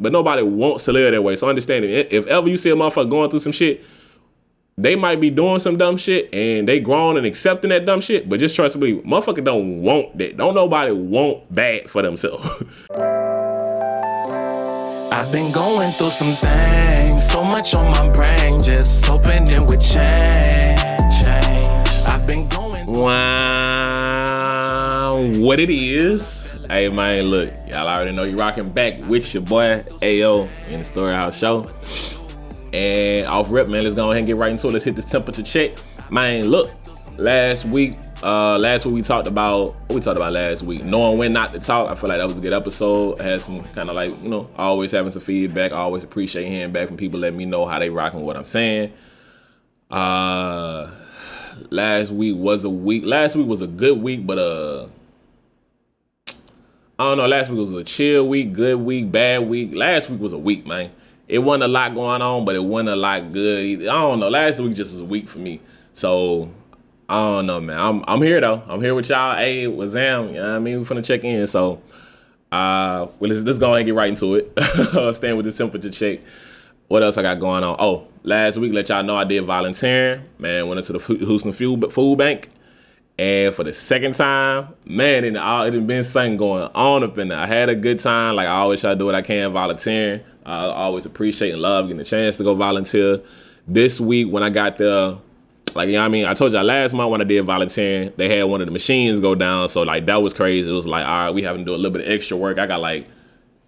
but nobody wants to live that way. So understand it. If ever you see a motherfucker going through some shit, they might be doing some dumb shit and they grown and accepting that dumb shit, but just trust me, motherfucker don't want that. Don't nobody want bad for themselves. I've been going through some things, so much on my brain, just hoping it would change. I've been going Wow, what it is. Hey man, look, y'all already know you rocking back with your boy AO in the StoryHouse show. And off rip, man, let's go ahead and get right into it. Let's hit this temperature check. Man, look, last week we talked about, what we talked about last week? Knowing when not to talk. I feel like that was a good episode. I had some kind of like, always having some feedback. I always appreciate hearing back from people letting me know how they rocking what I'm saying. Last week was a good week, but I don't know, last week was a chill week, good week, bad week. Last week was a week, man. It wasn't a lot going on, but it wasn't a lot good either. I don't know. Last week just was a week for me. So, I don't know, man. I'm here, though. I'm here with y'all. Hey, with Zam. You know what I mean? We're finna check in. So, let's go ahead and get right into it. Staying with this temperature check. What else I got going on? Oh, last week, let y'all know I did volunteering. Man, went into the Houston Food Bank. And for the second time, man, it had been something going on up in there. I had a good time. Like, I always try to do what I can volunteering. I always appreciate and love getting a chance to go volunteer. This week, when I got there, like, you know what I mean? I told y'all last month when I did volunteering, they had one of the machines go down. So, like, that was crazy. It was like, all right, we having to do a little bit of extra work. I got like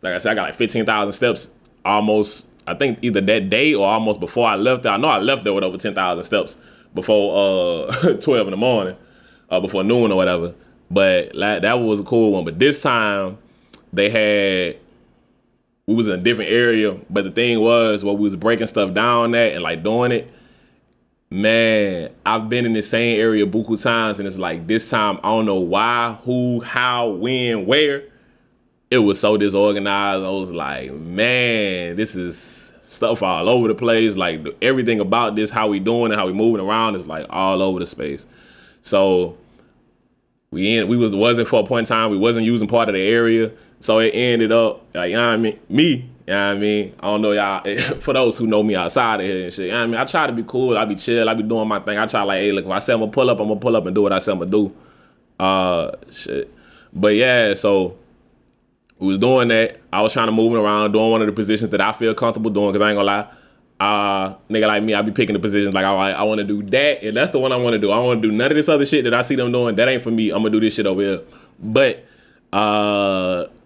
I said, I got like 15,000 steps almost, I think either that day or almost before I left there. I know I left there with over 10,000 steps before 12 in the morning, before noon or whatever. But that was a cool one. But this time, we was in a different area, but the thing was, we was breaking stuff down at and like doing it, man, I've been in the same area buku times, and it's like this time, I don't know why, who, how, when, where. It was so disorganized. I was like, man, this is stuff all over the place. Like everything about this, how we doing and how we moving around is like all over the space. So wasn't for a point in time, we wasn't using part of the area. So it ended up, like, you know what I mean? Me, you know what I mean? I don't know y'all, for those who know me outside of here and shit, you know what I mean? I try to be cool, I be chill, I be doing my thing. I try like, hey, look, if I say I'm gonna pull up and do what I say I'm gonna do. Shit. But yeah, so we was doing that. I was trying to move around, doing one of the positions that I feel comfortable doing, because I ain't gonna lie, nigga like me, I be picking the positions like, all right, I want to do that, and that's the one I want to do. I don't want to do none of this other shit that I see them doing. That ain't for me. I'm gonna do this shit over here. But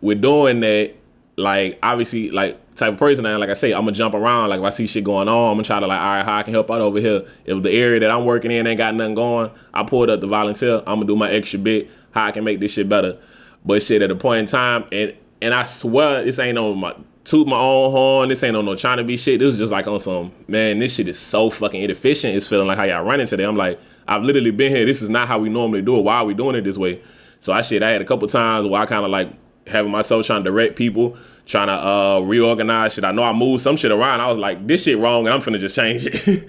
with doing that, like obviously, like type of person I am, like I say, I'm gonna jump around. Like if I see shit going on, I'm gonna try to like, all right, how I can help out over here. If the area that I'm working in ain't got nothing going, I pulled up to volunteer. I'm gonna do my extra bit, how I can make this shit better. But shit, at a point in time, and I swear this ain't on my toot my own horn. This ain't on no trying to be shit. This is just like on some, man, this shit is so fucking inefficient. It's feeling like how y'all running today. I'm like, I've literally been here. This is not how we normally do it. Why are we doing it this way? So I had a couple times where I kind of like having myself trying to direct people, trying to reorganize shit. I know I moved some shit around. I was like, this shit wrong, and I'm finna just change it.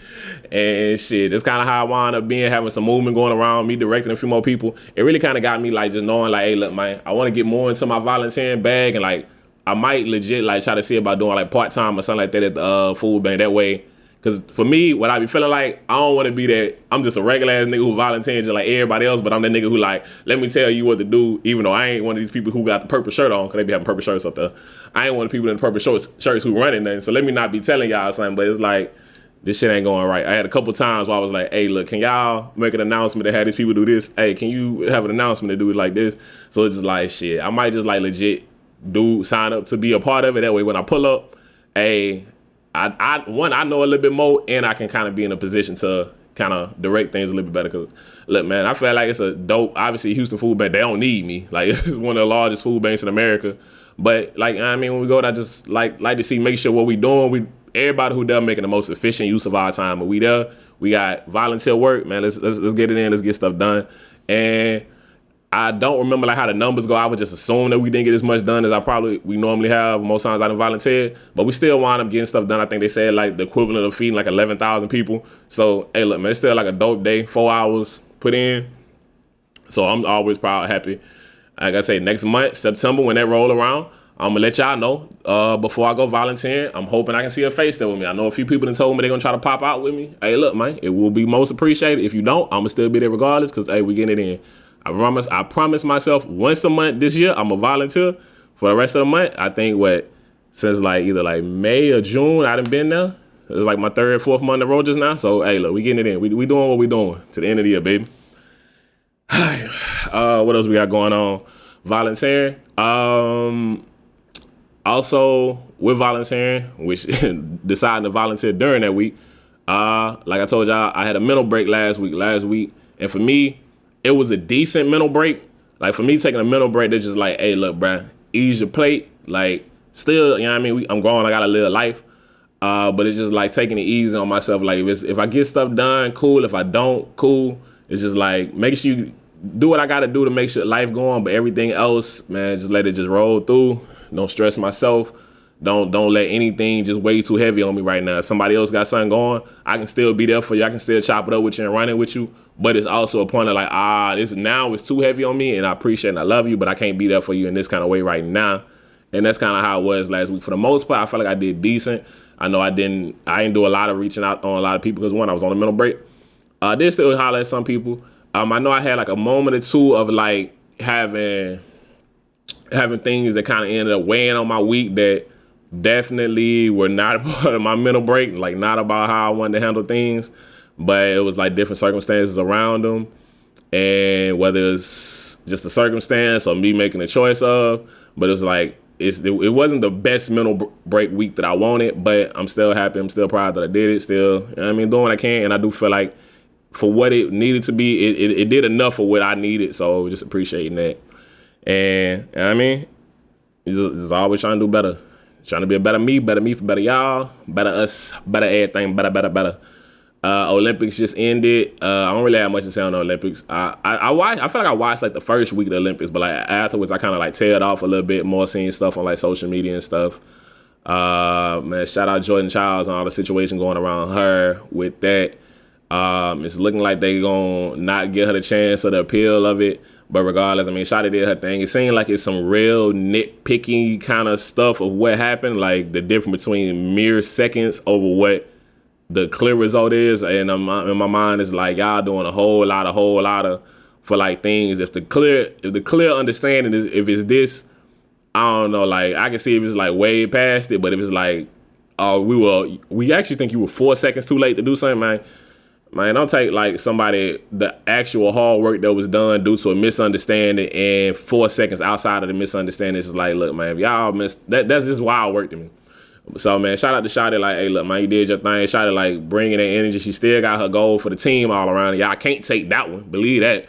And shit, that's kind of how I wound up being, having some movement going around, me directing a few more people. It really kind of got me like just knowing like, hey, look, man, I want to get more into my volunteering bag, and like I might legit like try to see about doing like part-time or something like that at the food bank. That way, because for me, what I be feeling like, I don't want to be that, I'm just a regular ass nigga who volunteers just like everybody else, but I'm that nigga who like, let me tell you what to do, even though I ain't one of these people who got the purple shirt on, because they be having purple shirts up there. I ain't one of the people in the purple shirts who running nothing, so let me not be telling y'all something, but it's like, this shit ain't going right. I had a couple times where I was like, hey, look, can y'all make an announcement to have these people do this? Hey, can you have an announcement to do it like this? So it's just like, shit, I might just like legit sign up to be a part of it. That way when I pull up, hey, I know a little bit more, and I can kind of be in a position to kind of direct things a little bit better. Because look, man, I feel like it's a dope, obviously Houston Food Bank, they don't need me. Like it's one of the largest food banks in America. But like, I mean, when we go there, I just like to see, make sure what we doing, everybody who there making the most efficient use of our time. But we there, we got volunteer work, man. Let's get it in, let's get stuff done. And I don't remember like how the numbers go. I would just assume that we didn't get as much done as we normally have. Most times I done volunteered, but we still wind up getting stuff done. I think they said like the equivalent of feeding like 11,000 people. So hey, look, man, it's still like a dope day. 4 hours put in. So I'm always proud, happy. Like I say, next month, September, when that roll around, I'm gonna let y'all know before I go volunteering. I'm hoping I can see a face there with me. I know a few people that told me they're gonna try to pop out with me. Hey, look, man, it will be most appreciated. If you don't, I'm gonna still be there regardless, because hey, we getting it in. I promise myself once a month this year, I'm gonna volunteer for the rest of the month. I think since either May or June, I done been there. It's like my third, fourth month in the road just now. So hey, look, we getting it in. We doing what we doing to the end of the year, baby. What else we got going on? Volunteering. Also, with volunteering, which deciding to volunteer during that week, like I told y'all, I had a mental break last week. And for me, it was a decent mental break. Like, for me, taking a mental break, they're just like, hey, look, bruh, ease your plate. Like, still, you know what I mean? I'm grown, I gotta live life. But it's just like taking it easy on myself. Like, if I get stuff done, cool. If I don't, cool. It's just like, make sure you do what I gotta do to make sure life go on. But everything else, man, just let it just roll through. Don't stress myself. Don't let anything just weigh too heavy on me right now. If somebody else got something going, I can still be there for you. I can still chop it up with you and run it with you. But it's also a point of this now is too heavy on me, and I appreciate and I love you, but I can't be there for you in this kind of way right now. And that's kind of how it was last week. For the most part, I felt like I did decent. I know I didn't do a lot of reaching out on a lot of people because, one, I was on a mental break. I did still holler at some people. I know I had a moment or two of having things that kind of ended up weighing on my week that definitely were not a part of my mental break, not about how I wanted to handle things, but it was different circumstances around them. And whether it's just a circumstance or me making a choice of, but it was it wasn't the best mental break week that I wanted, but I'm still happy. I'm still proud that I did it. Still, you know what I mean, doing what I can. And I do feel like for what it needed to be, it did enough for what I needed. So just appreciating that. And you know what I mean, just always trying to do better. Trying to be a better me for better y'all, better us, better everything, better. Olympics just ended. I don't really have much to say on the Olympics. I feel like I watched the first week of the Olympics, but afterwards I kind of tailed off a little bit more, seeing stuff on social media and stuff. Man, shout out Jordan Childs and all the situation going around her with that. It's looking like they gonna not give her the chance or the appeal of it. But regardless, I mean, Shotty did her thing. It seemed like it's some real nitpicky kind of stuff of what happened, like the difference between mere seconds over what the clear result is. And in my mind, is y'all doing a whole lot of for things. If the clear understanding is if it's this, I don't know. I can see if it's way past it. But if it's we actually think you were 4 seconds too late to do something, man, don't take the actual hard work that was done due to a misunderstanding and 4 seconds outside of the misunderstanding. It's look, man, if y'all missed that's just wild work to me. So, man, shout out to Shotty. Hey, look, man, you did your thing. Shotty, bringing that energy. She still got her goal for the team all around. Y'all can't take that one. Believe that.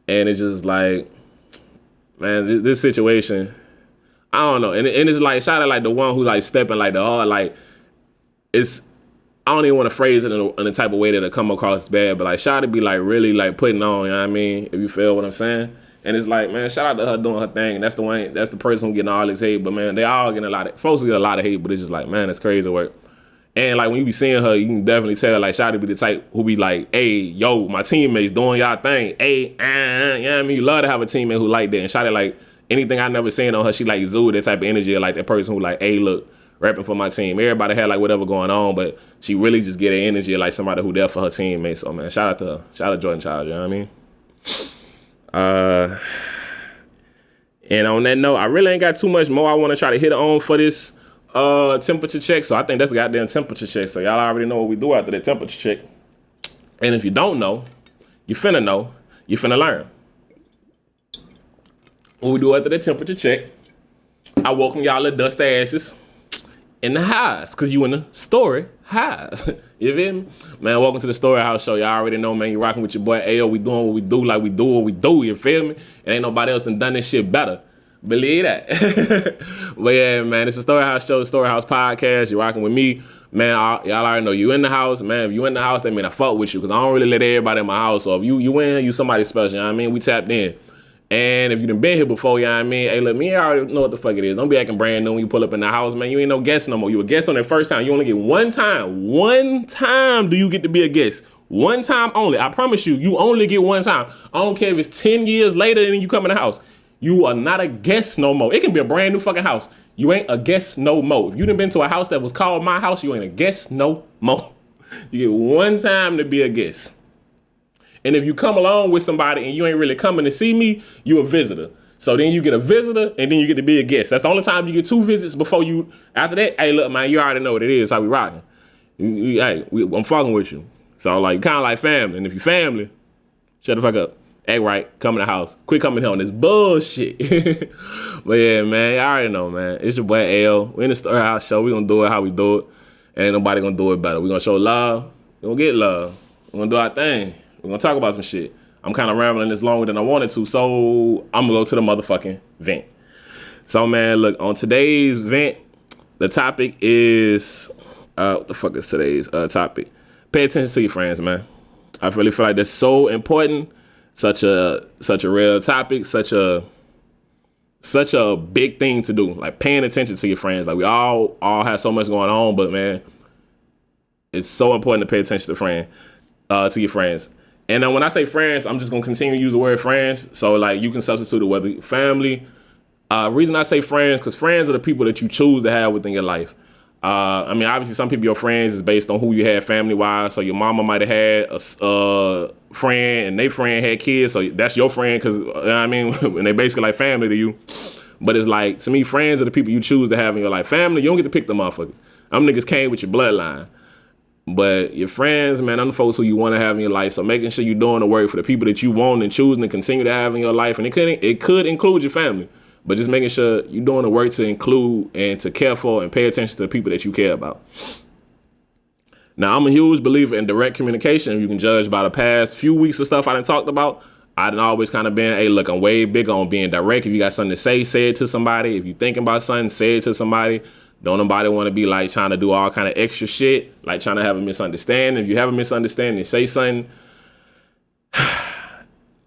And it's just man, this situation, I don't know. And it's Shotty the one who's stepping the hard, it's, I don't even want to phrase it in a type of way that'll come across bad, but Shotty be really putting on, you know what I mean? If you feel what I'm saying. And it's man, shout out to her doing her thing. That's the person who getting all this hate. But man, they all getting folks get a lot of hate, but it's just man, it's crazy work. And when you be seeing her, you can definitely tell Shotty be the type who be hey, yo, my teammates doing y'all thing. Hey, you know what I mean? You love to have a teammate who that. And Shotty anything I never seen on her, she exude that type of energy of that person who hey, look, repping for my team. Everybody had whatever going on, but she really just get an energy of somebody who there for her teammates. So man, shout out to her. Shout out to Jordan Child, you know what I mean? And on that note, I really ain't got too much more I want to try to hit on for this temperature check. So I think that's the goddamn temperature check. So y'all already know what we do after the temperature check. And if you don't know, you finna learn. What we do after the temperature check, I welcome y'all to dust the asses in the house, because you in the story house. You feel me? Man, welcome to the StoryHouse show. Y'all already know, man, you rocking with your boy Ayo. We doing what we do, we do what we do. You feel me? And ain't nobody else done this shit better. Believe that. But yeah, man, it's the StoryHouse show, the StoryHouse podcast. You rocking with me. Man, y'all already know you in the house. Man, if you in the house, that mean I fuck with you, because I don't really let everybody in my house. So if you in, you somebody special, you know what I mean? We tapped in. And if you done been here before, you know what I mean? Hey, look, me, I already know what the fuck it is. Don't be acting brand new when you pull up in the house, man. You ain't no guest no more. You a guest on that first time. You only get one time. One time do you get to be a guest. One time only. I promise you, you only get one time. I don't care if it's 10 years later and you come in the house. You are not a guest no more. It can be a brand new fucking house. You ain't a guest no more. If you done been to a house that was called my house, you ain't a guest no more. You get one time to be a guest. And if you come along with somebody and you ain't really coming to see me, you a visitor. So then you get a visitor and then you get to be a guest. That's the only time you get 2 visits before you, after that, hey, look, man, you already know what it is, how we rocking. I'm fucking with you. So, like, kind of like family. And if you family, shut the fuck up. Act right, come in the house. Quit coming here on this bullshit. But yeah, man, I already know, man. It's your boy L. We in the StoryHouse show. We gonna do it how we do it. Ain't nobody gonna do it better. We gonna show love. We gonna get love. We gonna do our thing. We gonna talk about some shit. I'm kind of rambling this longer than I wanted to, so I'm gonna go to the motherfucking vent. So, man, look, on today's vent, the topic is, what the fuck is today's topic? Pay attention to your friends, man. I really feel like that's so important. Such a real topic, such a big thing to do. Like paying attention to your friends. Like we all have so much going on, but man, it's so important to pay attention to your friends. And then when I say friends, I'm just gonna continue to use the word friends. So like you can substitute it whether family. Reason I say friends, because friends are the people that you choose to have within your life. I mean, obviously, some people your friends is based on who you had family-wise. So your mama might have had a friend, and they friend had kids, so that's your friend, because, you know what I mean? And they basically like family to you. But it's like, to me, friends are the people you choose to have in your life. Family, you don't get to pick the motherfuckers. Them niggas came with your bloodline. But your friends, man, them the folks who you want to have in your life. So making sure you're doing the work for the people that you want and choosing to continue to have in your life. And it could include your family. But just making sure you're doing the work to include and to care for and pay attention to the people that you care about. Now, I'm a huge believer in direct communication. You can judge by the past few weeks of stuff I done talked about. I done always kind of been, hey, look, I'm way bigger on being direct. If you got something to say it to somebody. If you're thinking about something, say it to somebody. Don't nobody want to be like trying to do all kind of extra shit, like trying to have a misunderstanding. If you have a misunderstanding, say something.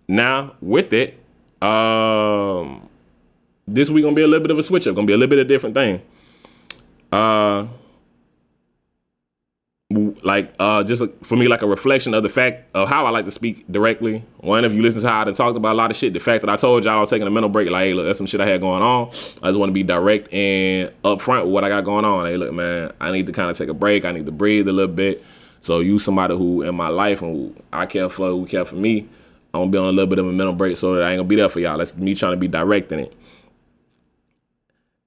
Now, with it, this week gonna be a little bit of a switch up, gonna be a little bit of a different thing. Just for me, like a reflection of the fact of how I like to speak directly. One, if you listen to how I done talked about a lot of shit, the fact that I told y'all I was taking a mental break, like, hey, look, that's some shit I had going on. I just want to be direct and upfront with what I got going on. Hey, look, man, I need to kind of take a break. I need to breathe a little bit. So you somebody who in my life and who I care for, who care for me, I'm gonna be on a little bit of a mental break so that I ain't gonna be there for y'all. That's me trying to be direct in it.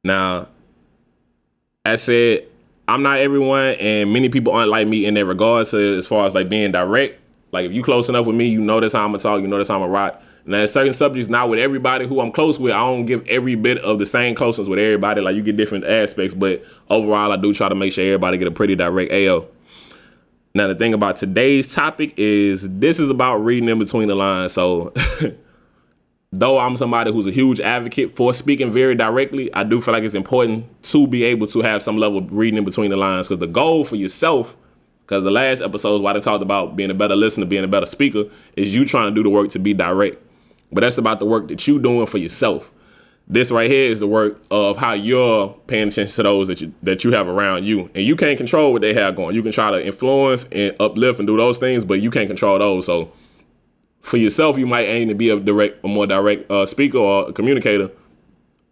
Now, I said, I'm not everyone, and many people aren't like me in that regard. So as far as like being direct, like if you close enough with me, you know that's how I'm gonna talk, you know that's how I'm gonna rock. And there's certain subjects, not with everybody who I'm close with, I don't give every bit of the same closeness with everybody. Like you get different aspects, but overall I do try to make sure everybody get a pretty direct AO. Now the thing about today's topic is this is about reading in between the lines. So though I'm somebody who's a huge advocate for speaking very directly, I do feel like it's important to be able to have some level of reading in between the lines, because the goal for yourself, because the last episodes where I talked about being a better listener, being a better speaker, is you trying to do the work to be direct. But that's about the work that you doing for yourself. This right here is the work of how you're paying attention to those that you have around you. And you can't control what they have going. You can try to influence and uplift and do those things, but you can't control those. So for yourself, you might aim to be a more direct speaker or a communicator.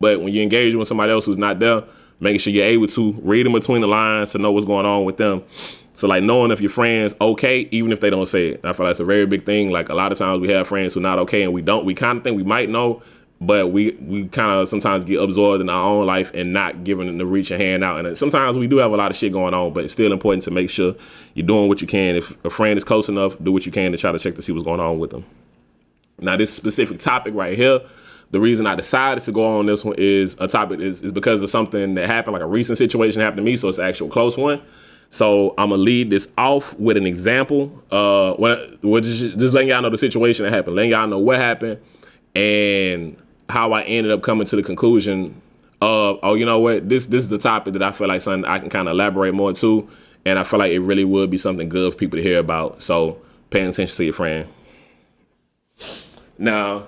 But when you engage with somebody else who's not there, making sure you're able to read in between the lines to know what's going on with them. So like knowing if your friend's okay, even if they don't say it. I feel like it's a very big thing. Like a lot of times we have friends who are not okay and we kind of think we might know, but we kind of sometimes get absorbed in our own life and not giving them the reach and hand out. And sometimes we do have a lot of shit going on, but it's still important to make sure you're doing what you can. If a friend is close enough, do what you can to try to check to see what's going on with them. Now, this specific topic right here, the reason I decided to go on this one is a topic is because of something that happened, like a recent situation happened to me, so it's an actual close one. So I'm going to lead this off with an example. Just letting y'all know the situation that happened, letting y'all know what happened and how I ended up coming to the conclusion of, oh, you know what, this is the topic that I feel like something I can kind of elaborate more to, and I feel like it really would be something good for people to hear about. So paying attention to your friend. Now,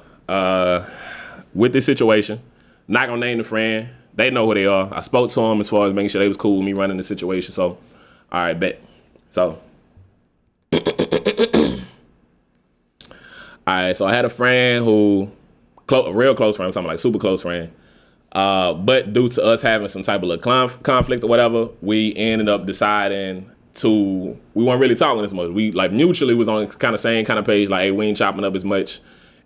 with this situation, not gonna name the friend. They know who they are. I spoke to them as far as making sure they was cool with me running the situation. So, all right, bet. So, all right. So I had a friend who, a real close friend, something like super close friend. But due to us having some type of conflict or whatever, we ended up deciding we weren't really talking as much. We like mutually was on kind of same kind of page, like, hey, we ain't chopping up as much.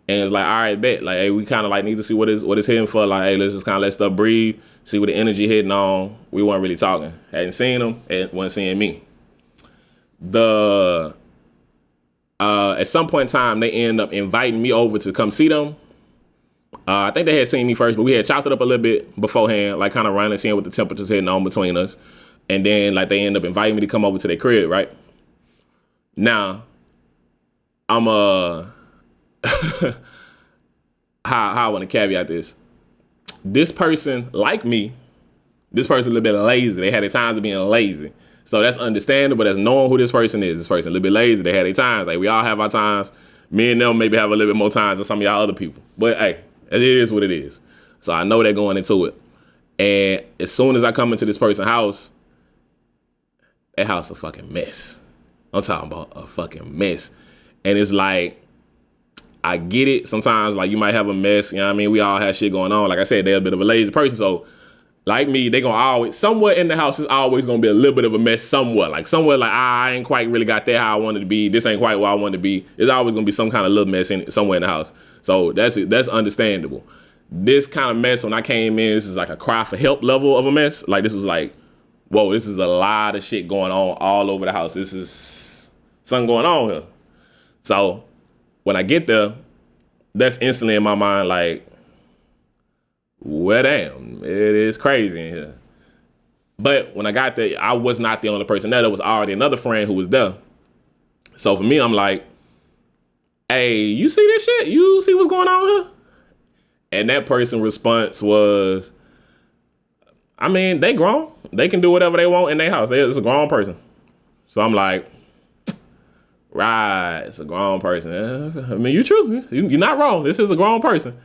And it's like, all right, bet. Like, hey, we kind of like need to see what it's hitting for. Like, hey, let's just kind of let stuff breathe, see what the energy hitting on. We weren't really talking. Hadn't seen them, and wasn't seeing me. At some point in time, they ended up inviting me over to come see them. I think they had seen me first, but we had chopped it up a little bit beforehand, like kind of running, seeing what the temperature's hitting on between us. And then like they ended up inviting me to come over to their crib, right? Now, I'm how I want to caveat this. This person, like me, this person a little bit lazy. They had their times of being lazy. So that's understandable. That's knowing who this person is. This person a little bit lazy. They had their times. Like, we all have our times. Me and them maybe have a little bit more times than some of y'all other people. But hey, it is what it is. So I know they're going into it. And as soon as I come into this person's house, that house a fucking mess. I'm talking about a fucking mess. And it's like, I get it. Sometimes, like, you might have a mess. You know what I mean? We all have shit going on. Like I said, they're a bit of a lazy person. So, like me, they gonna always, somewhere in the house is always gonna be a little bit of a mess somewhere. Like, somewhere like, I ain't quite really got there how I wanted to be. This ain't quite where I wanted to be. It's always gonna be some kind of little mess somewhere in the house. So, that's understandable. This kind of mess, when I came in, this is like a cry for help level of a mess. Like, this was like, whoa, this is a lot of shit going on all over the house. This is something going on here. So, when I get there, that's instantly in my mind like, well, damn, it is crazy in here. But when I got there, I was not the only person there. There was already another friend who was there. So for me, I'm like, hey, you see this shit? You see what's going on here? And that person's response was, I mean, they grown. They can do whatever they want in their house. It's a grown person. So I'm like, right, it's a grown person. I mean, you true. You're not wrong. This is a grown person.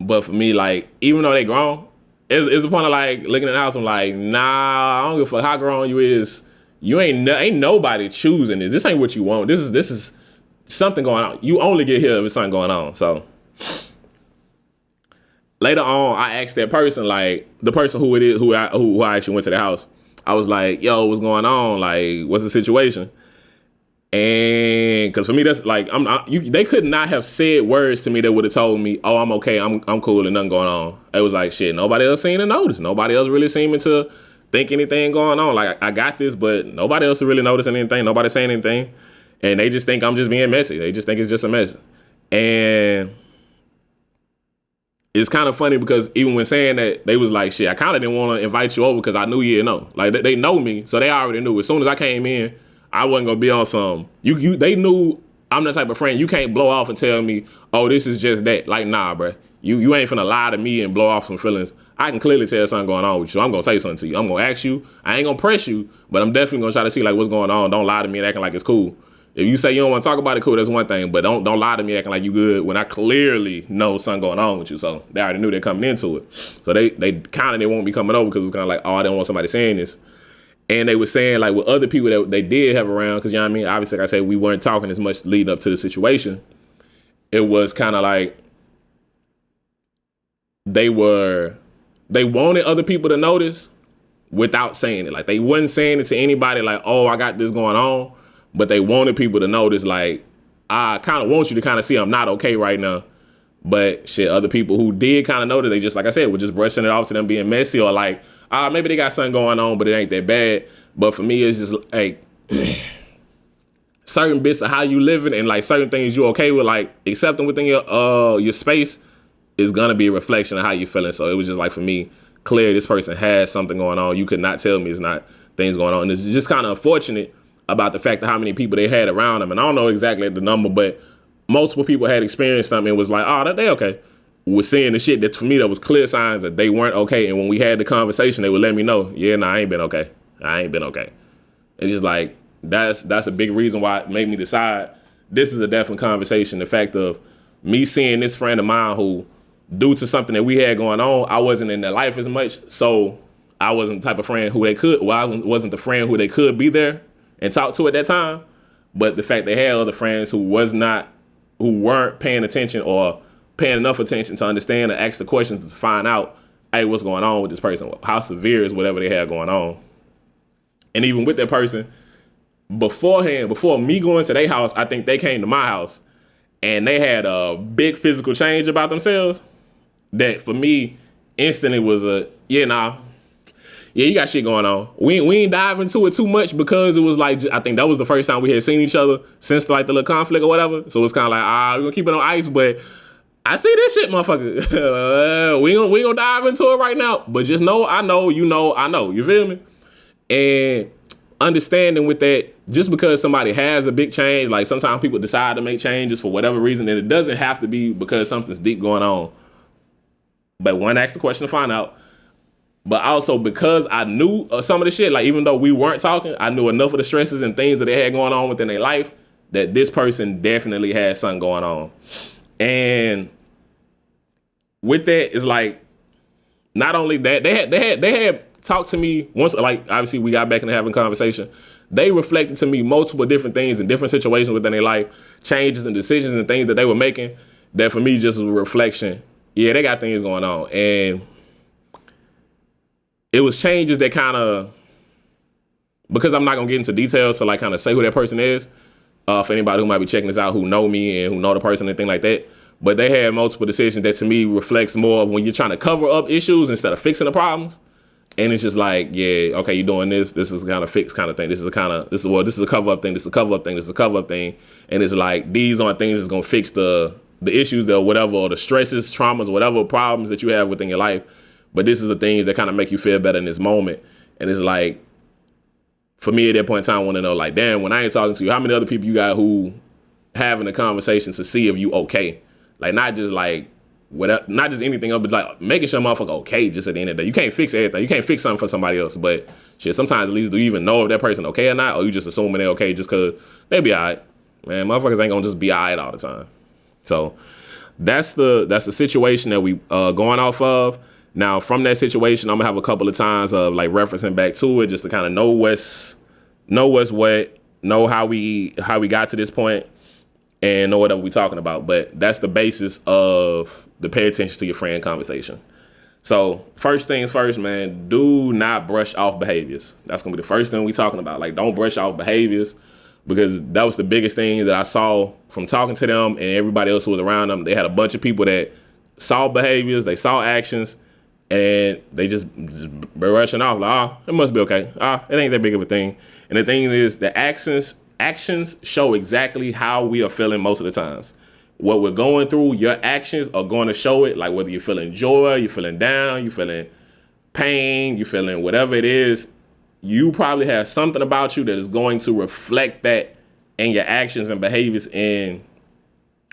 But for me, like, even though they grown, it's a point of like looking at the house. I'm like, nah, I don't give a fuck how grown you is. You ain't nobody choosing this. This ain't what you want. This is something going on. You only get here if there's something going on. So later on, I asked that person, like the person who it is, who I actually went to the house. I was like, yo, what's going on? Like, what's the situation? And because for me, that's like, they could not have said words to me that would have told me, oh, I'm okay, I'm cool, and nothing going on. It was like, shit, nobody else seemed to notice. Nobody else really seeming to think anything going on. Like, I got this, but nobody else is really noticing anything. Nobody saying anything. And they just think I'm just being messy. They just think it's just a mess. And it's kind of funny because even when saying that, they was like, shit, I kind of didn't want to invite you over because I knew you'd know. Like, they know me, so they already knew. As soon as I came in, I wasn't gonna be on some. They knew I'm the type of friend you can't blow off and tell me, oh, this is just that. Like, nah, bruh. You ain't finna lie to me and blow off some feelings. I can clearly tell something going on with you. I'm gonna say something to you. I'm gonna ask you. I ain't gonna press you, but I'm definitely gonna try to see like what's going on. Don't lie to me and acting like it's cool. If you say you don't want to talk about it, cool, that's one thing. But don't lie to me acting like you good when I clearly know something going on with you. So they already knew they're coming into it. So they kind of won't be coming over because it was kind of like, oh, I don't want somebody saying this. And they were saying, like, with other people that they did have around, because, you know what I mean? Obviously, like I said, we weren't talking as much leading up to the situation. It was kind of like they wanted other people to notice without saying it. Like, they wasn't saying it to anybody like, oh, I got this going on. But they wanted people to notice, like, I kind of want you to kind of see I'm not okay right now. But shit, other people who did kind of notice, they just, like I said, were just brushing it off to them being messy or like, maybe they got something going on, but it ain't that bad. But for me, it's just like certain bits of how you living and like certain things you okay with, like accepting within your space is gonna be a reflection of how you feeling. So it was just like, for me, clear this person has something going on. You could not tell me it's not things going on. And it's just kind of unfortunate about the fact of how many people they had around them. And I don't know exactly the number, but multiple people had experienced something and was like, oh, they okay. Was seeing the shit that for me that was clear signs that they weren't okay. And when we had the conversation, they would let me know, yeah, nah, I ain't been okay. It's just like, that's a big reason why it made me decide this is a definite conversation. The fact of me seeing this friend of mine who, due to something that we had going on, I wasn't in their life as much. So I wasn't the type of friend who I wasn't the friend who they could be there and talk to at that time. But the fact they had other friends who weren't paying attention or paying enough attention to understand and ask the questions to find out, hey, what's going on with this person? How severe is whatever they have going on? And even with that person, before me going to their house, I think they came to my house and they had a big physical change about themselves that for me instantly was you got shit going on. We ain't dive into it too much because it was like, I think that was the first time we had seen each other since like the little conflict or whatever. So it's kind of like, we're gonna keep it on ice, but I see this shit, motherfucker. we gonna dive into it right now. But just know, I know, I know. You feel me? And understanding with that, just because somebody has a big change, like sometimes people decide to make changes for whatever reason, and it doesn't have to be because something's deep going on. But one, ask the question to find out. But also because I knew some of the shit, like even though we weren't talking, I knew enough of the stresses and things that they had going on within their life that this person definitely had something going on. And with that, it's like, not only that, they had talked to me once, like obviously we got back into having conversation. They reflected to me multiple different things in different situations within their life, changes and decisions and things that they were making that for me just was a reflection. Yeah, they got things going on. And it was changes that kind of, because I'm not going to get into details to like kind of say who that person is, for anybody who might be checking this out who know me and who know the person and things like that. But they had multiple decisions that to me reflects more of when you're trying to cover up issues instead of fixing the problems. And it's just like, yeah, okay, you're doing this. This is kind of fix kind of thing. This is a cover up thing. This is a cover up thing. This is a cover up thing. And it's like, these aren't things that's going to fix the issues or whatever, or the stresses, traumas, whatever problems that you have within your life. But this is the things that kind of make you feel better in this moment. And it's like, for me at that point in time, I want to know, like, damn, when I ain't talking to you, how many other people you got who having a conversation to see if you okay? Like, not just like, whatever, not just anything else, but like making sure motherfucker okay just at the end of the day. You can't fix everything. You can't fix something for somebody else. But shit, sometimes at least do you even know if that person okay or not? Or you just assuming they're okay just because they be all right. Man, motherfuckers ain't going to just be all right all the time. So that's the situation that we going off of. Now, from that situation, I'm gonna have a couple of times of like referencing back to it just to kind of know what's what, know how we got to this point, and know whatever we talking about. But that's the basis of the pay attention to your friend conversation. So first things first, man, do not brush off behaviors. That's gonna be the first thing we talking about. Like, don't brush off behaviors, because that was the biggest thing that I saw from talking to them and everybody else who was around them. They had a bunch of people that saw behaviors, they saw actions, and they just rushing off like, it must be okay. It ain't that big of a thing. And the thing is, the actions show exactly how we are feeling most of the times. What we're going through, your actions are going to show it. Like whether you're feeling joy, you're feeling down, you're feeling pain, you're feeling whatever it is, you probably have something about you that is going to reflect that in your actions and behaviors. And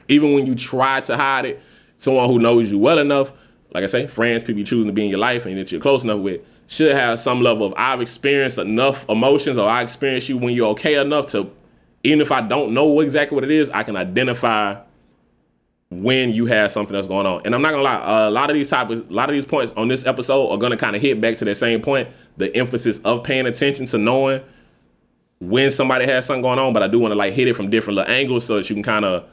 even when you try to hide it, someone who knows you well enough, like I say, friends, people you choosing to be in your life and that you're close enough with, should have some level of, I've experienced enough emotions, or I experienced you when you're okay enough to, even if I don't know exactly what it is, I can identify when you have something that's going on. And I'm not gonna lie, a lot of these points on this episode are gonna kind of hit back to that same point, the emphasis of paying attention to knowing when somebody has something going on. But I do want to like hit it from different little angles so that you can kind of,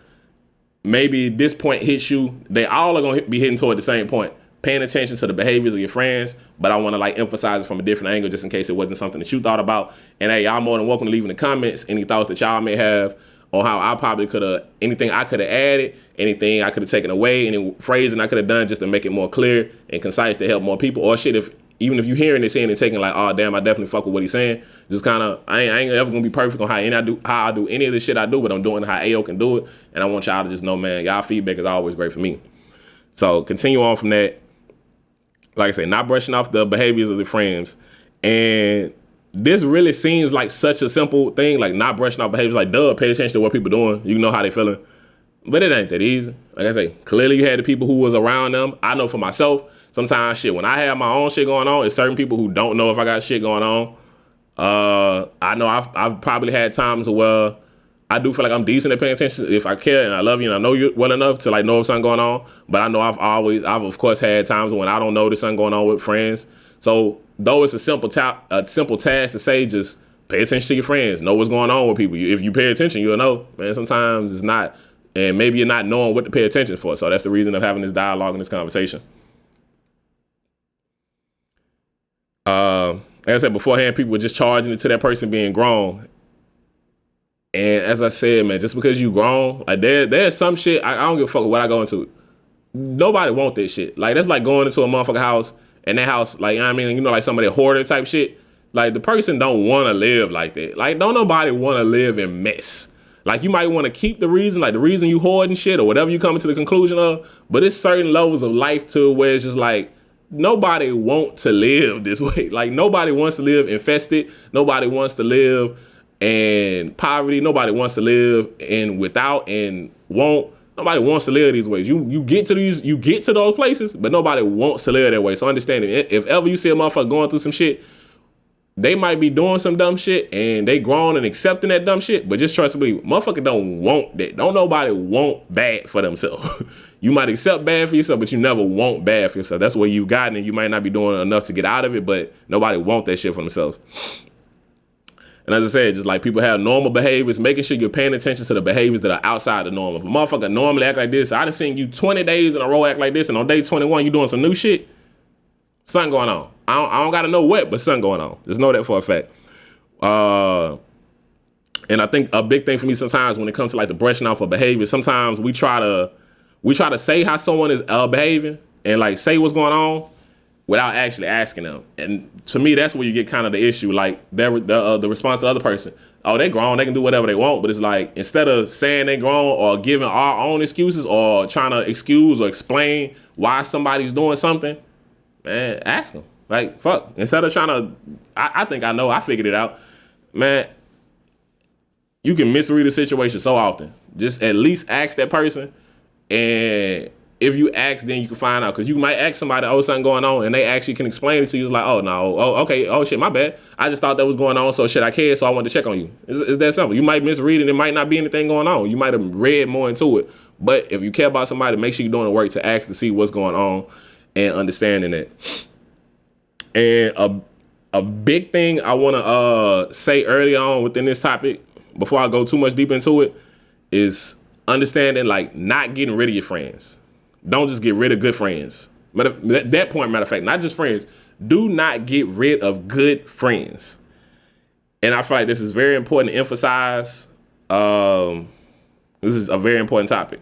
maybe this point hits you, they all are going to be hitting toward the same point, paying attention to the behaviors of your friends. But I want to like emphasize it from a different angle just in case it wasn't something that you thought about. And hey, y'all more than welcome to leave in the comments any thoughts that y'all may have on how I probably could have, anything I could have added, anything I could have taken away, any phrasing I could have done just to make it more clear and concise to help more people. Or shit, even if you hearing this in and taking like, oh damn, I definitely fuck with what he's saying. Just kind of, I ain't ever gonna be perfect on how I do any of the shit I do, but I'm doing how AO can do it. And I want y'all to just know, man, y'all feedback is always great for me. So continue on from that. Like I say, not brushing off the behaviors of the friends. And this really seems like such a simple thing, like not brushing off behaviors. Like, duh, pay attention to what people doing. You know how they feeling. But it ain't that easy. Like I say, clearly you had the people who was around them. I know for myself, sometimes shit, when I have my own shit going on, it's certain people who don't know if I got shit going on. I know I've probably had times where I do feel like I'm decent at paying attention if I care and I love you and I know you well enough to like know if something going on. But I know I've of course had times when I don't know there's something going on with friends. So though it's a simple task to say, just pay attention to your friends, know what's going on with people. If you pay attention, you'll know. Man, sometimes it's not And maybe you're not knowing what to pay attention for. So that's the reason of having this dialogue and this conversation. Like I said beforehand, people were just charging it to that person being grown. And as I said, man, just because you grown, like there's some shit, I don't give a fuck with what I go into. Nobody want this shit. Like, that's like going into a motherfucking house, and that house, like, you know what I mean, you know, like some of that hoarder type shit. Like, the person don't want to live like that. Like, don't nobody want to live in mess. Like, you might want to keep the reason you hoarding shit or whatever you come to the conclusion of, but it's certain levels of life to where it's just like, nobody want to live this way. Like, nobody wants to live infested. Nobody wants to live in poverty. Nobody wants to live in without and won't. Nobody wants to live these ways. You get to those places, but nobody wants to live that way. So understand it. If ever you see a motherfucker going through some shit, they might be doing some dumb shit and they grown and accepting that dumb shit, but just trust me, motherfucker don't want that. Don't nobody want bad for themselves. You might accept bad for yourself, but you never want bad for yourself. That's where you've gotten, and you might not be doing enough to get out of it, but nobody want that shit for themselves. And as I said, just like people have normal behaviors, making sure you're paying attention to the behaviors that are outside the normal. If a motherfucker normally act like this, I done seen you 20 days in a row act like this, and on day 21 you doing some new shit, something going on. I don't gotta know what, but something going on. Just know that for a fact. And I think a big thing for me sometimes when it comes to like the brushing off of behavior, sometimes we try to say how someone is behaving and like say what's going on without actually asking them. And to me, that's where you get kind of the issue. Like the response to the other person, oh, they grown, they can do whatever they want. But it's like, instead of saying they grown or giving our own excuses or trying to excuse or explain why somebody's doing something, man, ask them. Like, fuck. Instead of trying to, I think I know, I figured it out. Man, you can misread a situation so often. Just at least ask that person. And if you ask, then you can find out. Because you might ask somebody, oh, something going on, and they actually can explain it to you. It's like, oh, no, oh, okay, oh, shit, my bad. I just thought that was going on, so shit, I cared, so I wanted to check on you. It's that simple. You might misread it, and might not be anything going on. You might have read more into it. But if you care about somebody, make sure you're doing the work to ask to see what's going on and understanding it. And a big thing I want to say early on within this topic, before I go too much deep into it, is understanding, like, not getting rid of your friends. Don't just get rid of good friends. That point, matter of fact, not just friends. Do not get rid of good friends. And I feel like this is very important to emphasize. This is a very important topic.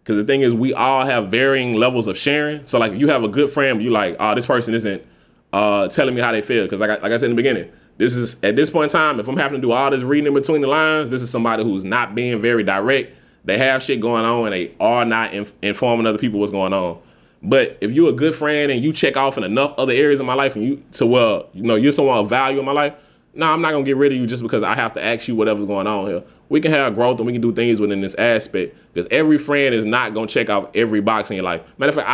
Because the thing is, we all have varying levels of sharing. So, like, if you have a good friend, you like, oh, this person isn't telling me how they feel. Because like I said in the beginning, this is, at this point in time, if I'm having to do all this reading in between the lines, this is somebody who's not being very direct. They have shit going on and they are not informing other people what's going on. But if you're a good friend and you check off in enough other areas of my life and you're someone of value in my life, no, I'm not going to get rid of you just because I have to ask you whatever's going on here. We can have growth and we can do things within this aspect, because every friend is not going to check off every box in your life. Matter of fact,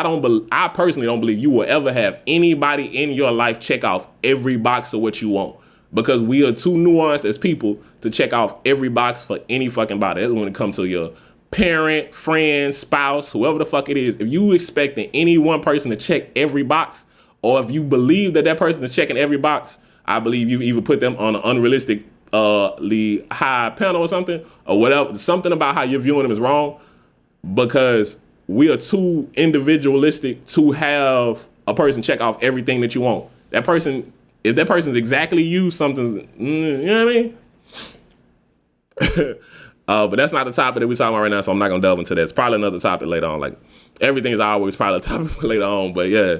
I personally don't believe you will ever have anybody in your life check off every box of what you want, because we are too nuanced as people to check off every box for any fucking body. That's when it comes to your parent, friend, spouse, whoever the fuck it is. If you expecting any one person to check every box, or if you believe that person is checking every box, I believe you've either put them on an unrealistic high panel or something, or whatever. Something about how you're viewing them is wrong, because we are too individualistic to have a person check off everything that you want. That person, if that person's exactly you, something's, you know what I mean? But that's not the topic that we're talking about right now, so I'm not gonna delve into that. It's probably another topic later on. Like, everything is always probably a topic later on, but yeah.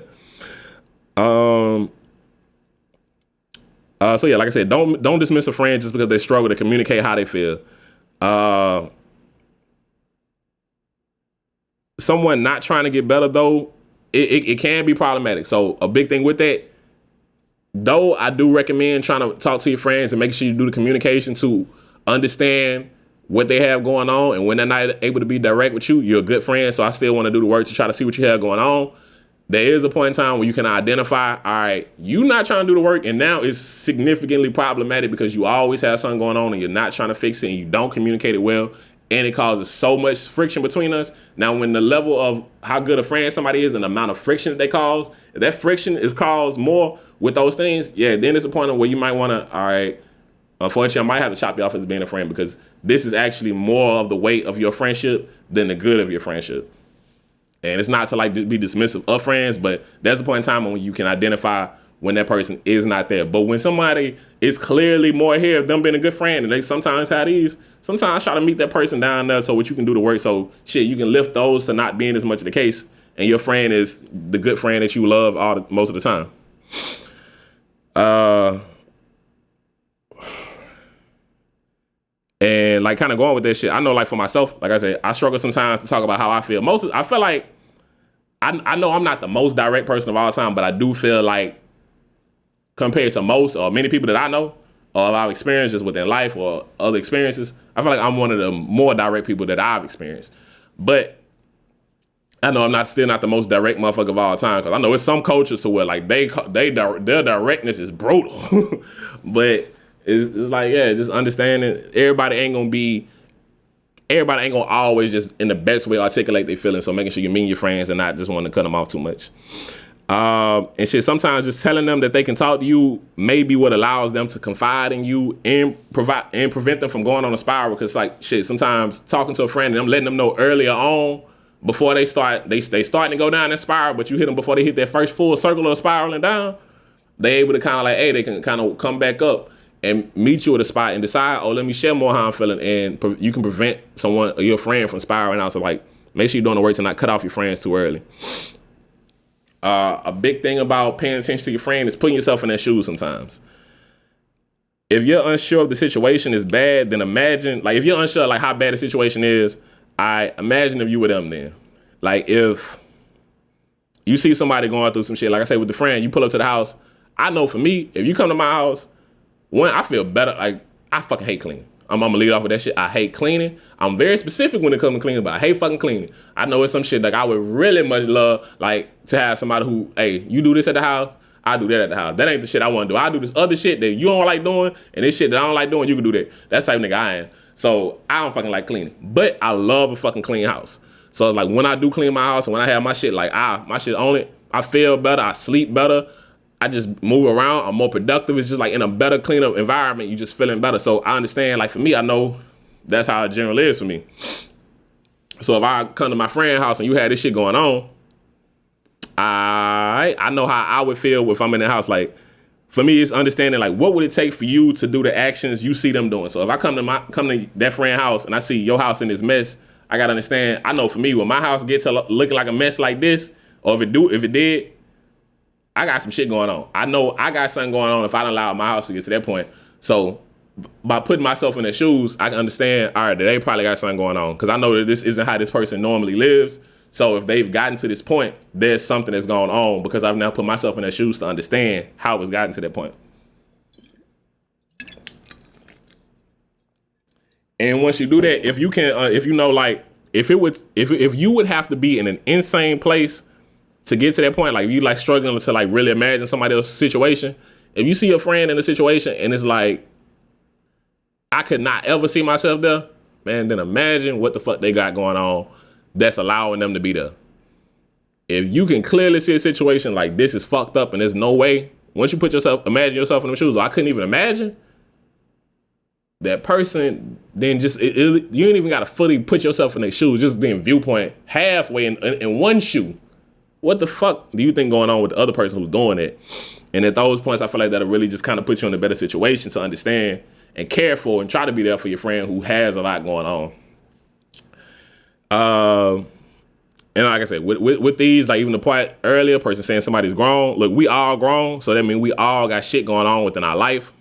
So yeah, like I said, don't dismiss a friend just because they struggle to communicate how they feel. Someone not trying to get better, though, it can be problematic. So a big thing with that, though, I do recommend trying to talk to your friends and make sure you do the communication to understand what they have going on. And when they're not able to be direct with you, you're a good friend. So I still want to do the work to try to see what you have going on. There is a point in time where you can identify, all right, you not trying to do the work, and now it's significantly problematic because you always have something going on and you're not trying to fix it and you don't communicate it well, and it causes so much friction between us. Now, when the level of how good a friend somebody is and the amount of friction that they cause, if that friction is caused more with those things, yeah, then it's a point where you might want to, all right, unfortunately, I might have to chop you off as being a friend because this is actually more of the weight of your friendship than the good of your friendship. And it's not to like be dismissive of friends, but there's a point in time when you can identify when that person is not there. But when somebody is clearly more here of them being a good friend, and they sometimes have these, sometimes try to meet that person down there so what you can do to work. So shit, you can lift those to not being as much of the case, and your friend is the good friend that you love most of the time. And like kind of going with that shit, I know like for myself, like I said, I struggle sometimes to talk about how I feel. I feel like I know I'm not the most direct person of all time, but I do feel like compared to most or many people that I know or I've experienced just within life or other experiences, I feel like I'm one of the more direct people that I've experienced. But I know I'm still not the most direct motherfucker of all time, because I know it's some cultures to where like their directness is brutal. But it's like, yeah, just understanding everybody ain't gonna always just in the best way articulate their feelings. So making sure you mean your friends and not just want to cut them off too much. And shit, sometimes just telling them that they can talk to you may be what allows them to confide in you and prevent them from going on a spiral. Because like shit, sometimes talking to a friend and them letting them know earlier on before they starting to go down that spiral, but you hit them before they hit their first full circle of spiraling down, they able to kind of like, hey, they can kind of come back up and meet you at a spot and decide, oh, let me share more how I'm feeling, and you can prevent someone or your friend from spiraling out. So like, make sure you're doing the work to not cut off your friends too early. A big thing about paying attention to your friend is putting yourself in their shoes sometimes. If you're unsure of the situation is bad, then imagine, like if you're unsure like how bad the situation is, I imagine if you were them then. Like if you see somebody going through some shit, like I say with the friend, you pull up to the house. I know for me, if you come to my house, one, I feel better. Like I fucking hate cleaning. I'm gonna lead off with that shit. I hate cleaning. I'm very specific when it comes to cleaning, but I hate fucking cleaning. I know it's some shit like I would really much love like to have somebody who, hey, you do this at the house, I do that at the house. That ain't the shit I want to do. I do this other shit that you don't like doing, and this shit that I don't like doing, you can do that. That's the type of nigga I am. So I don't fucking like cleaning, but I love a fucking clean house. So like when I do clean my house and when I have my shit like my shit on it, I feel better. I sleep better. I just move around. I'm more productive. It's just like in a better, cleaner environment, you just feeling better. So I understand, like for me, I know that's how it generally is for me. So if I come to my friend's house and you had this shit going on, I know how I would feel if I'm in the house. Like for me, it's understanding like what would it take for you to do the actions you see them doing. So if I come to that friend's house and I see your house in this mess, I gotta understand. I know for me, when my house gets to looking like a mess like this, or if it did, I got some shit going on. I know I got something going on if I don't allow my house to get to that point. So by putting myself in their shoes, I can understand, all right, they probably got something going on. Because I know that this isn't how this person normally lives. So if they've gotten to this point, there's something that's going on because I've now put myself in their shoes to understand how it's gotten to that point. And once you do that, if you can, if you know, like, if you would have to be in an insane place to get to that point, like if you like struggling to like really imagine somebody else's situation, if you see a friend in a situation and it's like, I could not ever see myself there, man, then imagine what the fuck they got going on that's allowing them to be there. If you can clearly see a situation like this is fucked up and there's no way, once you imagine yourself in the shoes, I couldn't even imagine, that person, then just, you ain't even got to fully put yourself in their shoes, just then viewpoint halfway in one shoe. What the fuck do you think going on with the other person who's doing it? And at those points, I feel like that'll really just kind of put you in a better situation to understand and care for and try to be there for your friend who has a lot going on. And like I said, with these, like even the part earlier, person saying somebody's grown, look, we all grown, so that means we all got shit going on within our life.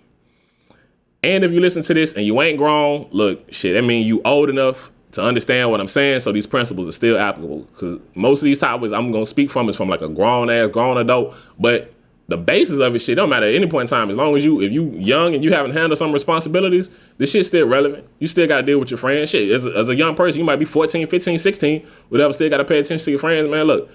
And if you listen to this and you ain't grown, look, shit, that means you old enough to understand what I'm saying, so these principles are still applicable. Because most of these topics I'm going to speak from is from like a grown adult, but the basis of it, shit, don't matter at any point in time. As long as if you young and you haven't handled some responsibilities, this shit's still relevant. You still got to deal with your friends. Shit, as a young person, you might be 14, 15, 16, whatever, still got to pay attention to your friends, man. Look,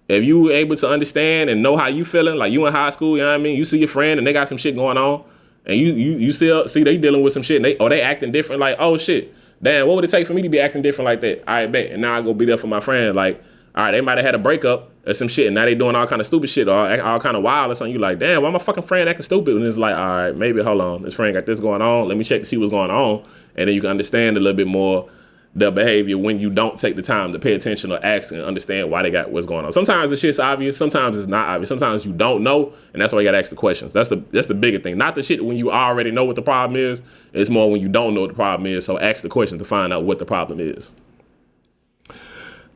if you able to understand and know how you feeling, like you in high school, you know what I mean? You see your friend and they got some shit going on, and you still see they dealing with some shit, and they acting different, like, oh shit, damn, what would it take for me to be acting different like that? All right, bet. And now I go be there for my friend. Like, All right, they might have had a breakup or some shit, and now they doing all kind of stupid shit or all kind of wild or something. You like, damn, why my fucking friend acting stupid? And it's like, all right, maybe hold on, this friend got this going on. Let me check to see what's going on, and then you can understand a little bit more the behavior when you don't take the time to pay attention or ask and understand why they got what's going on. Sometimes the shit's obvious, sometimes it's not obvious. Sometimes you don't know, and that's why you gotta ask the questions. That's the bigger thing. Not the shit when you already know what the problem is. It's more when you don't know what the problem is. So ask the question to find out what the problem is.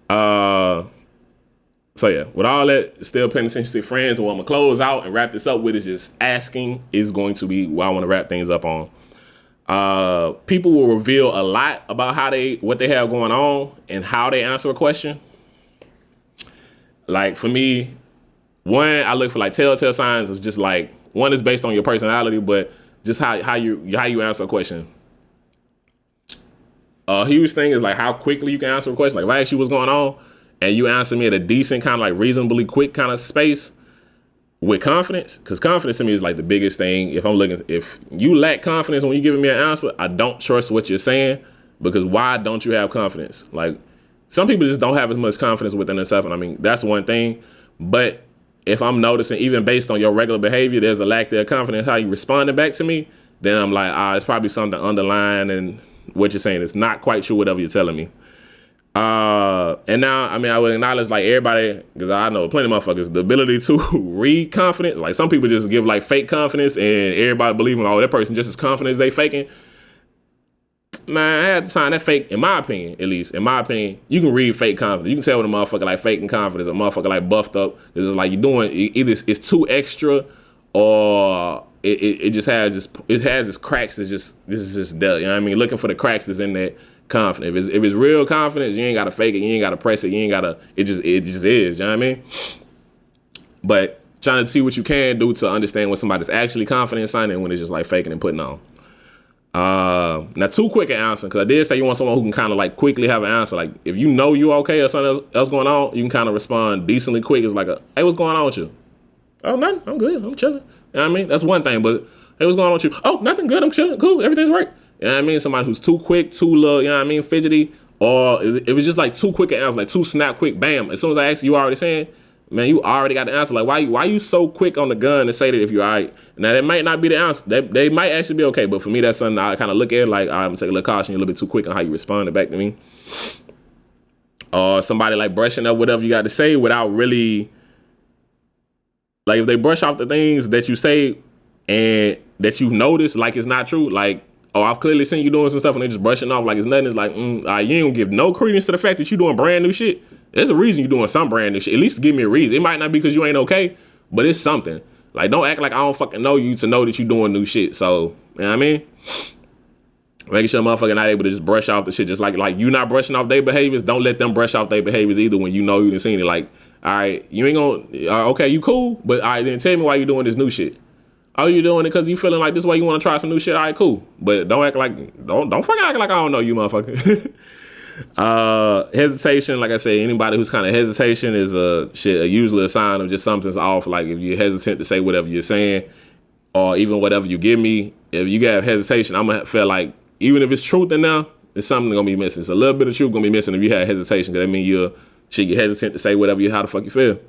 So yeah, with all that, still paying attention to friends, and what I'm gonna close out and wrap this up with is just asking is going to be what I want to wrap things up on. People will reveal a lot about what they have going on and how they answer a question. Like for me, one, I look for like telltale signs of just like, one is based on your personality, but just how you answer a question. A huge thing is like how quickly you can answer a question. Like if I ask you what's going on and you answer me at a decent kind of like reasonably quick kind of space with confidence, because confidence to me is like the biggest thing. If you lack confidence when you're giving me an answer, I don't trust what you're saying, because why don't you have confidence? Like some people just don't have as much confidence within themselves. And I mean, that's one thing. But if I'm noticing, even based on your regular behavior, there's a lack of confidence, how you responding back to me, then I'm like, it's probably something underlying and what you're saying is not quite true, whatever you're telling me. And now, I mean, I would acknowledge like everybody, because I know plenty of motherfuckers, the ability to read confidence. Like some people just give like fake confidence and everybody believing, that person just as confident as they faking. Man, I had to sign that fake, in my opinion, at least, in my opinion, you can read fake confidence. You can tell when a motherfucker like faking confidence, a motherfucker like buffed up. It's like you're doing, either it's too extra or it just has this cracks that's just, this is just dead. You know what I mean? Looking for the cracks that's in that confidence. If it's real confidence, you ain't gotta fake it, you ain't gotta press it, you ain't gotta, it just is, you know what I mean? But trying to see what you can do to understand when somebody's actually confident in something and when it's just like faking and putting on. Now too quick an answer, because I did say you want someone who can kind of like quickly have an answer. Like if you know you okay or something else going on, you can kind of respond decently quick. It's like, hey, what's going on with you? Oh, nothing, I'm good, I'm chilling. You know what I mean? That's one thing, but hey, what's going on with you? Oh, nothing, good, I'm chilling, cool, everything's right. You know what I mean? Somebody who's too quick, too little, you know what I mean, fidgety, or it was just like too quick an answer, like too snap quick, bam. As soon as I asked you already saying, man, you already got the answer. Like, why you so quick on the gun to say that if you're all right? Now, that might not be the answer. They might actually be okay, but for me, that's something I kind of look at like, all right, I'm going to take a little caution. You're a little bit too quick on how you responded back to me. Or somebody like brushing up whatever you got to say without really, like if they brush off the things that you say and that you've noticed like it's not true, like, oh, I've clearly seen you doing some stuff and they're just brushing off like it's nothing. It's like, you ain't gonna give no credence to the fact that you're doing brand new shit. There's a reason you're doing some brand new shit. At least give me a reason. It might not be because you ain't okay, but it's something. Like, don't act like I don't fucking know you to know that you're doing new shit. So, you know what I mean? Making sure motherfucker not able to just brush off the shit. Just like you not brushing off their behaviors, don't let them brush off their behaviors either when you know you done seen it. Like, all right, you ain't gonna, okay, you cool, but all right, then tell me why you doing this new shit. Oh, you doing it because you feeling like this way you want to try some new shit? All right, cool. But don't fucking act like I don't know you, motherfucker. Hesitation, like I say, anybody who's kind of hesitation is usually a sign of just something's off. Like if you're hesitant to say whatever you're saying or even whatever you give me, if you got hesitation, I'm going to feel like even if it's truth in there, there's something going to be missing. It's a little bit of truth going to be missing if you have hesitation, because that means you're hesitant to say whatever how the fuck you feel.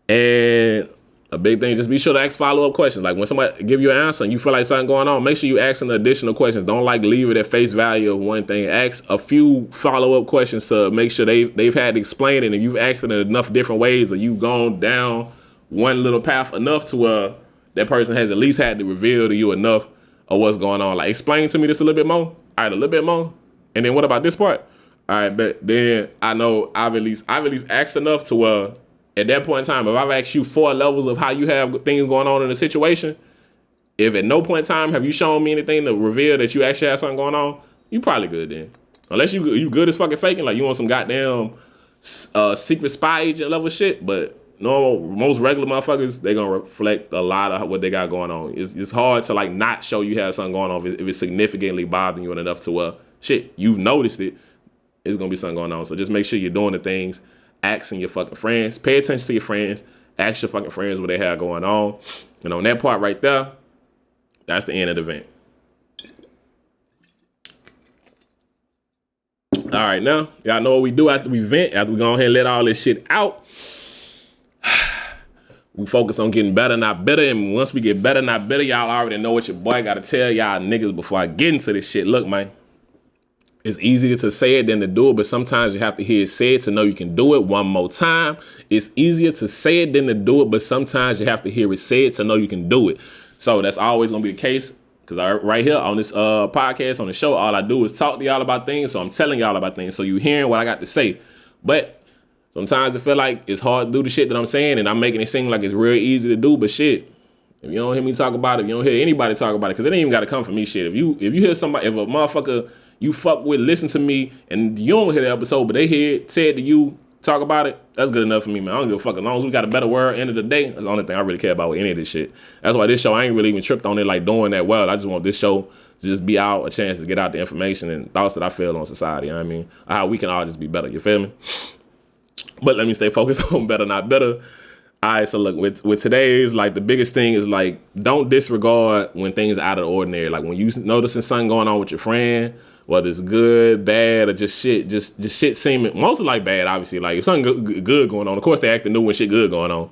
And a big thing, just be sure to ask follow-up questions. Like when somebody give you an answer and you feel like something going on, make sure you ask some additional questions. Don't like leave it at face value of one thing. Ask a few follow-up questions to make sure they've had to explain it, and you've asked it in enough different ways, or you've gone down one little path enough to where that person has at least had to reveal to you enough of what's going on. Like, explain to me this a little bit more. All right, a little bit more. And then what about this part? All right, but then I know I've at least asked enough to where at that point in time, if I've asked you 4 levels of how you have things going on in a situation, if at no point in time have you shown me anything to reveal that you actually have something going on, you probably good then. Unless you good as fucking faking, like you want some goddamn secret spy agent level shit. But most regular motherfuckers, they gonna reflect a lot of what they got going on. It's hard to like not show you have something going on if it's significantly bothering you enough to shit, you've noticed it. It's gonna be something going on. So just make sure you're doing the things. Asking your fucking friends, pay attention to your friends, ask your fucking friends what they have going on. And on that part right there, that's the end of the event. All right, now, y'all know what we do after we vent, after we go ahead and let all this shit out. We focus on getting better, not better. And once we get better, not better, y'all already know what your boy got to tell y'all niggas before I get into this shit. Look, man, it's easier to say it than to do it, but sometimes you have to hear it said to know you can do it. One more time. It's easier to say it than to do it, but sometimes you have to hear it said to know you can do it. So that's always going to be the case. Because right here on this podcast, on the show, all I do is talk to y'all about things. So I'm telling y'all about things. So you hearing what I got to say. But sometimes I feel like it's hard to do the shit that I'm saying. And I'm making it seem like it's real easy to do. But shit, if you don't hear me talk about it, if you don't hear anybody talk about it, because it ain't even got to come from me, shit. If you hear somebody, if a motherfucker you fuck with, listen to me, and you don't hear the episode, but they hear it, said to you, talk about it, that's good enough for me, man. I don't give a fuck. As long as we got a better word, end of the day, that's the only thing I really care about with any of this shit. That's why this show, I ain't really even tripped on it like doing that well. I just want this show to just be out, a chance to get out the information and thoughts that I feel on society, you know what I mean? How we can all just be better, you feel me? But let me stay focused on better, not better. All right, so look, with today's, like, the biggest thing is, like, don't disregard when things are out of the ordinary. Like, when you noticing something going on with your friend, whether it's good, bad, or just shit seeming, mostly like bad, obviously. Like, if something good going on, of course they acting new when shit good going on.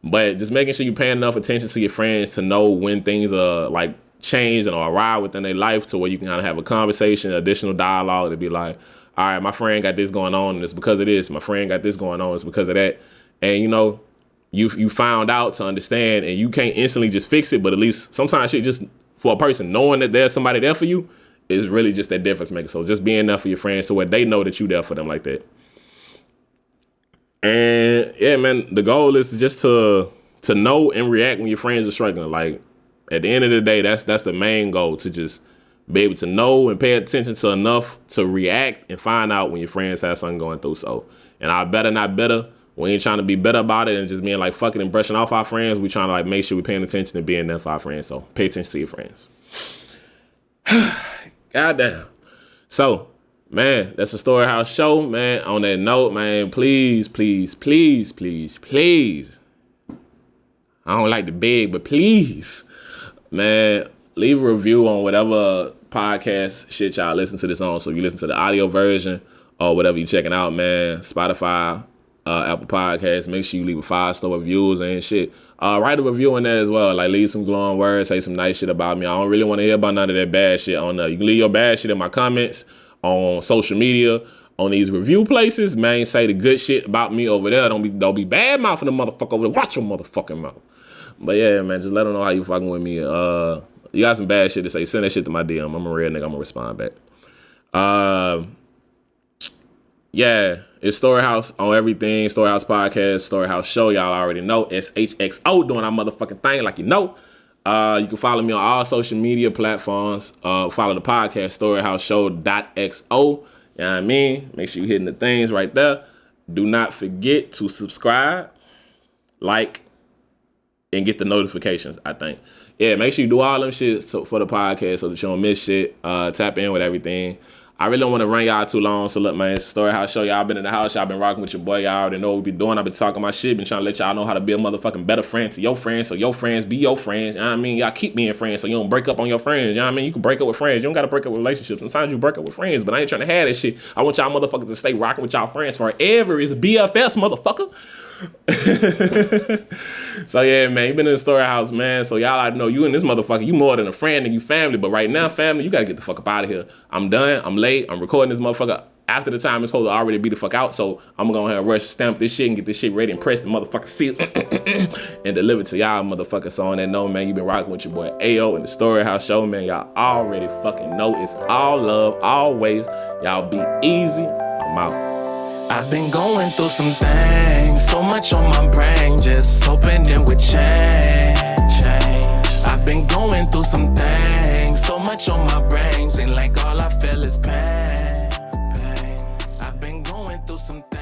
But just making sure you're paying enough attention to your friends to know when things are, like, changed and are awry within their life to where you can kind of have a conversation, additional dialogue to be like, all right, my friend got this going on, and it's because of this. My friend got this going on, it's because of that. And, you know, you found out to understand, and you can't instantly just fix it, but at least sometimes shit just, for a person, knowing that there's somebody there for you is really just that difference maker. So just being there for your friends so where they know that you there for them like that. And yeah, man, the goal is just to know and react when your friends are struggling. Like, at the end of the day, that's the main goal, to just be able to know and pay attention to enough to react and find out when your friends have something going through. So, and our better, not better, we ain't trying to be better about it and just being like fucking and brushing off our friends. We trying to like make sure we're paying attention and being there for our friends. So pay attention to your friends. Goddamn. So, man, that's the StoryHouse show, man. On that note, man, please. I don't like the big, but please, man, leave a review on whatever podcast shit y'all listen to this on. So if you listen to the audio version or whatever you checking out, man, Spotify, Apple Podcasts, make sure you leave a 5-star reviews and shit. Write a review in there as well. Like, leave some glowing words, say some nice shit about me. I don't really want to hear about none of that bad shit on there. You can leave your bad shit in my comments on social media, on these review places. Man, say the good shit about me over there. Don't be bad mouthing the motherfucker over there. Watch your motherfucking mouth. But yeah, man, just let them know how you fucking with me. You got some bad shit to say, send that shit to my DM. I'm a real nigga. I'm gonna respond back. Yeah, it's StoryHouse on everything. StoryHouse podcast, StoryHouse show. Y'all already know. SHXO doing our motherfucking thing like you know. You can follow me on all social media platforms. Follow the podcast, StoryHouseShow.xo. You know what I mean? Make sure you're hitting the things right there. Do not forget to subscribe, like, and get the notifications, I think. Yeah, make sure you do all them shit for the podcast so that you don't miss shit. Tap in with everything. I really don't want to run y'all too long. So look, man, it's StoryHouse show. Y'all been in the house. Y'all been rocking with your boy. Y'all already know what we be doing. I've been talking my shit. Been trying to let y'all know how to be a motherfucking better friend to your friends. So your friends be your friends. You know what I mean? Y'all keep being friends so you don't break up on your friends. You know what I mean? You can break up with friends. You don't got to break up with relationships. Sometimes you break up with friends, but I ain't trying to have that shit. I want y'all motherfuckers to stay rocking with y'all friends forever. It's BFS, motherfucker. So yeah, man, you been in the StoryHouse, man. So y'all, I know you and this motherfucker, you more than a friend and you family. But right now, family, you gotta get the fuck up out of here. I'm done. I'm late. I'm recording this motherfucker after the time it's supposed to already be the fuck out. So I'm gonna go ahead and rush, stamp this shit and get this shit ready and press the motherfucker seal and deliver it to y'all motherfuckers. So on that note, man, you been rocking with your boy Ayo and the StoryHouse show, man. Y'all already fucking know it's all love, always. Y'all be easy. I'm out. I've been going through some things, so much on my brain, just hoping it would change. I've been going through some things, so much on my brain, seem like all I feel is pain. I've been going through some things.